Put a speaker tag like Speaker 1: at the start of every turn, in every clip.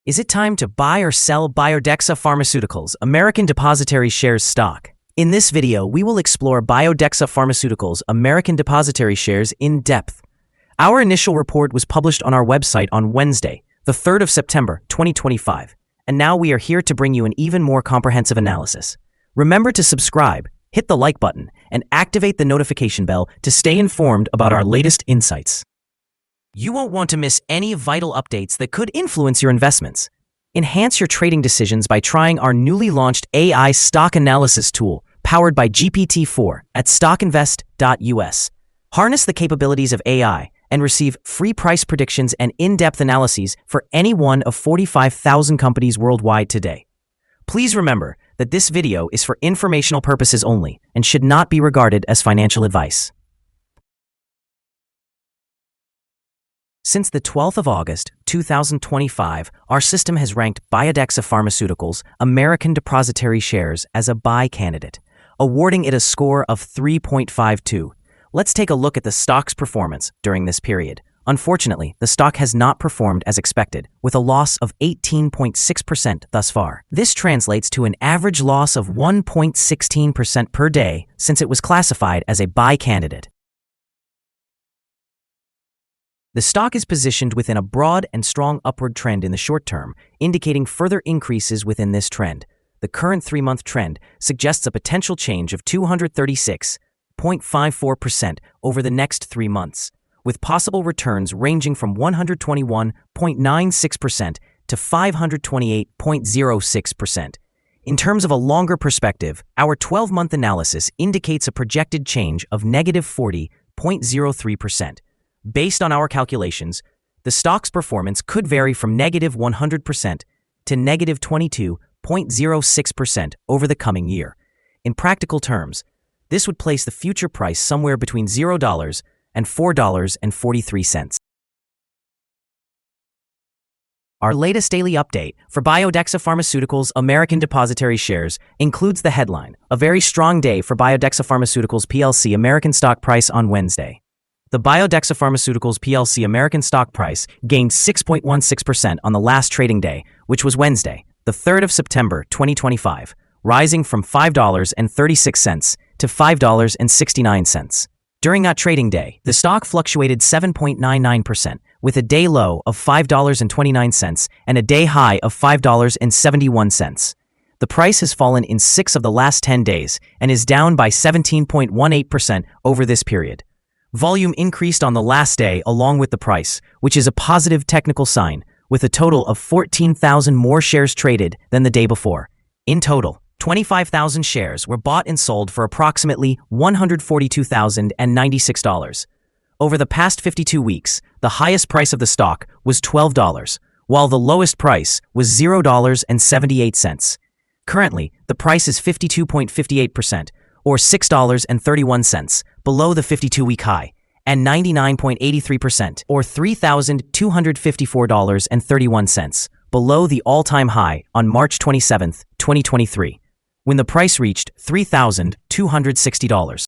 Speaker 1: Is it time to buy or sell Biodexa Pharmaceuticals, American Depositary shares stock? In this video, we will explore Biodexa Pharmaceuticals, American Depositary shares in depth. Our initial report was published on our website on Wednesday, the 3rd of September, 2025, and now we are here to bring you an even more comprehensive analysis. Remember to subscribe, hit the like button, and activate the notification bell to stay informed about our latest insights. You won't want to miss any vital updates that could influence your investments. Enhance your trading decisions by trying our newly launched AI stock analysis tool powered by GPT-4 at StockInvest.us. Harness the capabilities of AI and receive free price predictions and in-depth analyses for any one of 45,000 companies worldwide today. Please remember that this video is for informational purposes only and should not be regarded as financial advice. Since the 12th of August, 2025, our system has ranked Biodexa Pharmaceuticals, American Depositary shares as a buy candidate, awarding it a score of 3.52. Let's take a look at the stock's performance during this period. Unfortunately, the stock has not performed as expected, with a loss of 18.6% thus far. This translates to an average loss of 1.16% per day since it was classified as a buy candidate. The stock is positioned within a broad and strong upward trend in the short term, indicating further increases within this trend. The current 3-month trend suggests a potential change of 236.54% over the next 3 months, with possible returns ranging from 121.96% to 528.06%. In terms of a longer perspective, our 12-month analysis indicates a projected change of negative 40.03%. Based on our calculations, the stock's performance could vary from negative 100% to negative 22.06% over the coming year. In practical terms, this would place the future price somewhere between $0 and $4.43. Our latest daily update for Biodexa Pharmaceuticals American Depositary shares includes the headline, "A very strong day for Biodexa Pharmaceuticals PLC American stock price on Wednesday." The Biodexa Pharmaceuticals PLC American stock price gained 6.16% on the last trading day, which was Wednesday, the 3rd of September, 2025, rising from $5.36 to $5.69. During that trading day, the stock fluctuated 7.99%, with a day low of $5.29 and a day high of $5.71. The price has fallen in 6 of the last 10 days and is down by 17.18% over this period. Volume increased on the last day along with the price, which is a positive technical sign, with a total of 14,000 more shares traded than the day before. In total, 25,000 shares were bought and sold for approximately $142,096. Over the past 52 weeks, the highest price of the stock was $12, while the lowest price was $0.78. Currently, the price is 52.58%, or $6.31, below the 52-week high, and 99.83%, or $3,254.31, below the all-time high on March 27, 2023, when the price reached $3,260.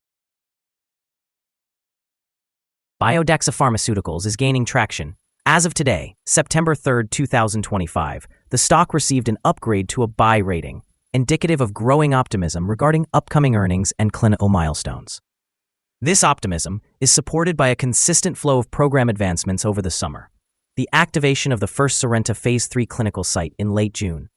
Speaker 1: Biodexa Pharmaceuticals is gaining traction. As of today, September 3, 2025, the stock received an upgrade to a buy rating, indicative of growing optimism regarding upcoming earnings and clinical milestones. This optimism is supported by a consistent flow of program advancements over the summer, the activation of the first Sorrento Phase 3 clinical site in late June,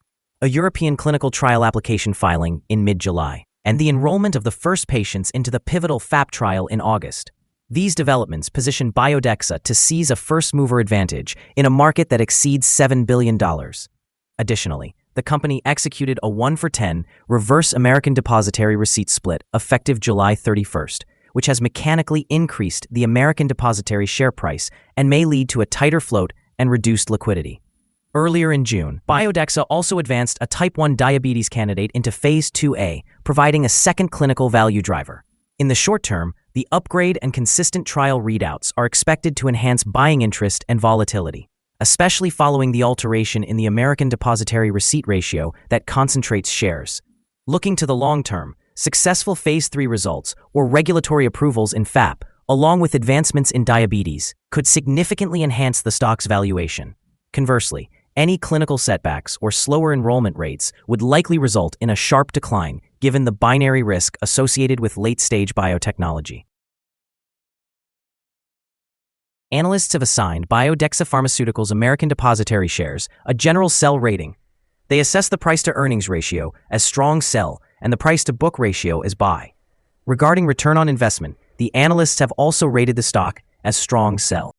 Speaker 1: a European clinical trial application filing in mid-July, and the enrollment of the first patients into the pivotal FAP trial in August. These developments position Biodexa to seize a first-mover advantage in a market that exceeds $7 billion. Additionally, the company executed a 1-for-10 reverse American Depositary receipt split effective July 31st, which has mechanically increased the American Depositary share price and may lead to a tighter float and reduced liquidity. Earlier in June, Biodexa also advanced a type 1 diabetes candidate into Phase 2A, providing a second clinical value driver. In the short term, the upgrade and consistent trial readouts are expected to enhance buying interest and volatility, especially following the alteration in the American Depositary receipt ratio that concentrates shares. Looking to the long term, successful Phase 3 results or regulatory approvals in FAP, along with advancements in diabetes, could significantly enhance the stock's valuation. Conversely, Any clinical setbacks or slower enrollment rates would likely result in a sharp decline given the binary risk associated with late-stage biotechnology. Analysts have assigned Biodexa Pharmaceuticals American Depositary shares a general sell rating. They assess the price-to-earnings ratio as strong sell and the price-to-book ratio as buy. Regarding return on investment, the analysts have also rated the stock as strong sell.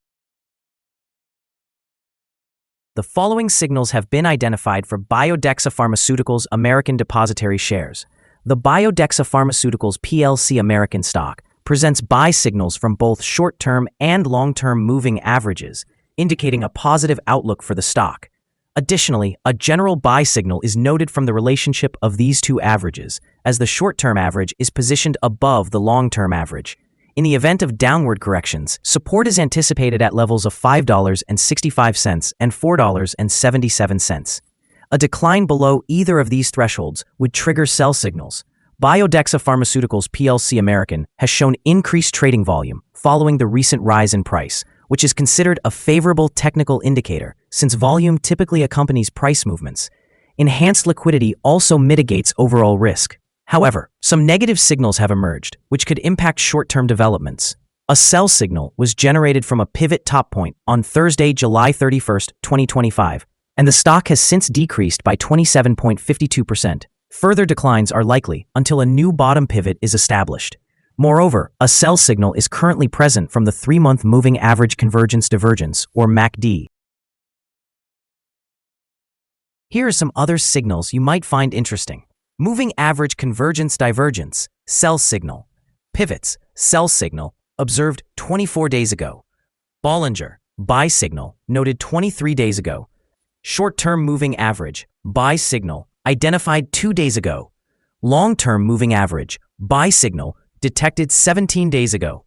Speaker 1: The following signals have been identified for Biodexa Pharmaceuticals American Depositary shares. The Biodexa Pharmaceuticals plc American stock presents buy signals from both short-term and long-term moving averages, indicating a positive outlook for the stock. Additionally, a general buy signal is noted from the relationship of these two averages, as the short-term average is positioned above the long-term average. In the event of downward corrections, support is anticipated at levels of $5.65 and $4.77. A decline below either of these thresholds would trigger sell signals. Biodexa Pharmaceuticals plc American has shown increased trading volume following the recent rise in price, which is considered a favorable technical indicator since volume typically accompanies price movements. Enhanced liquidity also mitigates overall risk. However, some negative signals have emerged, which could impact short-term developments. A sell signal was generated from a pivot top point on Thursday, July 31, 2025, and the stock has since decreased by 27.52%. Further declines are likely until a new bottom pivot is established. Moreover, a sell signal is currently present from the 3-month Moving Average Convergence Divergence, or MACD. Here are some other signals you might find interesting. Moving Average Convergence Divergence, sell signal. Pivots, sell signal, observed 24 days ago. Bollinger, buy signal, noted 23 days ago. Short-term moving average, buy signal, identified 2 days ago. Long-term moving average, buy signal, detected 17 days ago.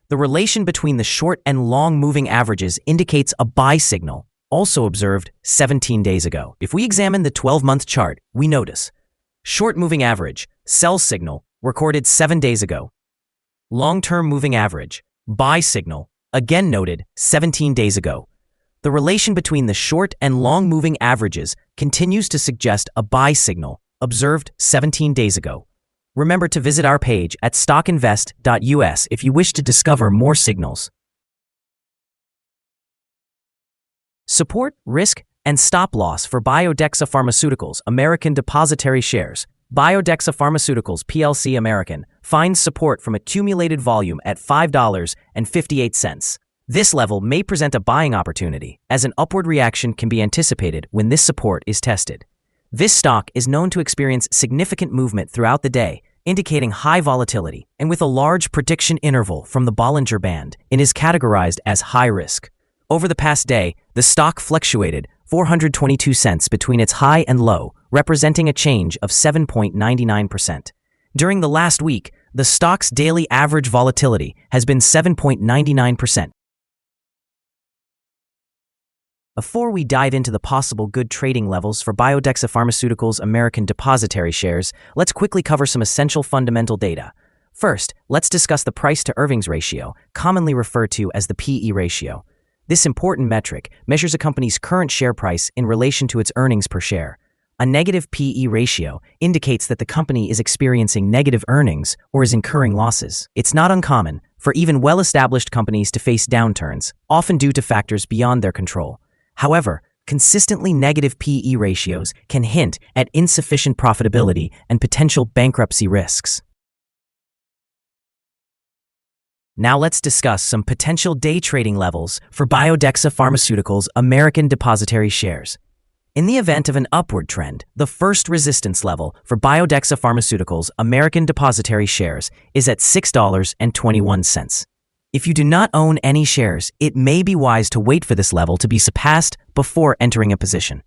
Speaker 1: The relation between the short and long moving averages indicates a buy signal, also observed 17 days ago. If we examine the 12-month chart, we notice short moving average, sell signal, recorded 7 days ago. Long-term moving average, buy signal, again noted 17 days ago. The relation between the short and long moving averages continues to suggest a buy signal, observed 17 days ago. Remember to visit our page at StockInvest.us if you wish to discover more signals. Support, risk, and stop loss for Biodexa Pharmaceuticals American Depositary shares. Biodexa Pharmaceuticals plc American finds support from accumulated volume at $5.58. This level may present a buying opportunity, as an upward reaction can be anticipated when this support is tested. This stock is known to experience significant movement throughout the day, indicating high volatility, and with a large prediction interval from the Bollinger Band, it is categorized as high risk. Over the past day, the stock fluctuated 422 cents between its high and low, representing a change of 7.99%. During the last week, the stock's daily average volatility has been 7.99%. Before we dive into the possible good trading levels for Biodexa Pharmaceuticals American Depositary shares, let's quickly cover some essential fundamental data. First, let's discuss the price-to-earnings ratio, commonly referred to as the PE ratio. This important metric measures a company's current share price in relation to its earnings per share. A negative PE ratio indicates that the company is experiencing negative earnings or is incurring losses. It's not uncommon for even well-established companies to face downturns, often due to factors beyond their control. However, consistently negative PE ratios can hint at insufficient profitability and potential bankruptcy risks. Now let's discuss some potential day trading levels for Biodexa Pharmaceuticals American Depositary shares. In the event of an upward trend, the first resistance level for Biodexa Pharmaceuticals American Depositary shares is at $6.21. If you do not own any shares, it may be wise to wait for this level to be surpassed before entering a position.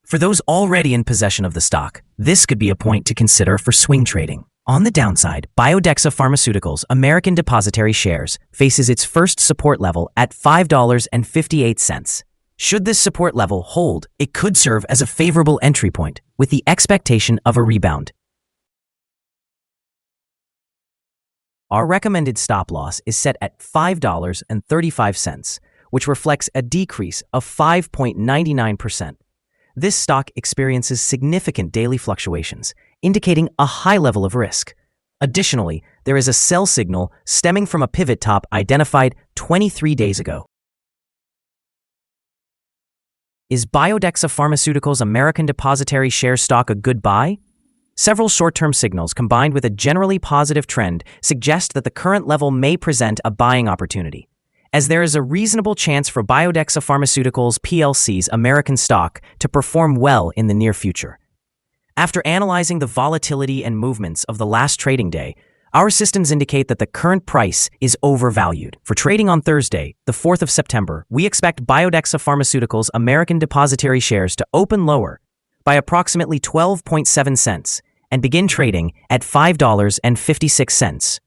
Speaker 1: For those already in possession of the stock, this could be a point to consider for swing trading. On the downside, Biodexa Pharmaceuticals American Depositary shares faces its first support level at $5.58. Should this support level hold, it could serve as a favorable entry point, with the expectation of a rebound. Our recommended stop loss is set at $5.35, which reflects a decrease of 5.99%. this stock experiences significant daily fluctuations, indicating a high level of risk. Additionally, there is a sell signal stemming from a pivot top identified 23 days ago. Is Biodexa Pharmaceuticals American Depositary share stock a good buy? Several short-term signals combined with a generally positive trend suggest that the current level may present a buying opportunity, as there is a reasonable chance for Biodexa Pharmaceuticals PLC's American stock to perform well in the near future. After analyzing the volatility and movements of the last trading day, our systems indicate that the current price is overvalued. For trading on Thursday, the 4th of September, we expect Biodexa Pharmaceuticals American Depositary shares to open lower by approximately 12.7 cents and begin trading at $5.56.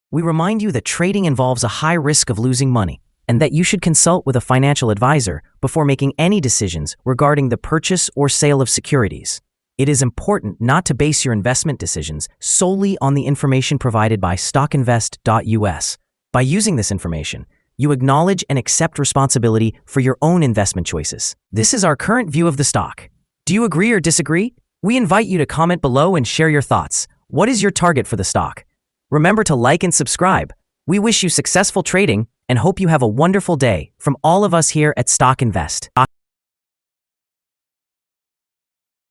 Speaker 1: We remind you that trading involves a high risk of losing money, and that you should consult with a financial advisor before making any decisions regarding the purchase or sale of securities. It is important not to base your investment decisions solely on the information provided by StockInvest.us. By using this information, you acknowledge and accept responsibility for your own investment choices. This is our current view of the stock. Do you agree or disagree? We invite you to comment below and share your thoughts. What is your target for the stock? Remember to like and subscribe. We wish you successful trading and hope you have a wonderful day from all of us here at StockInvest.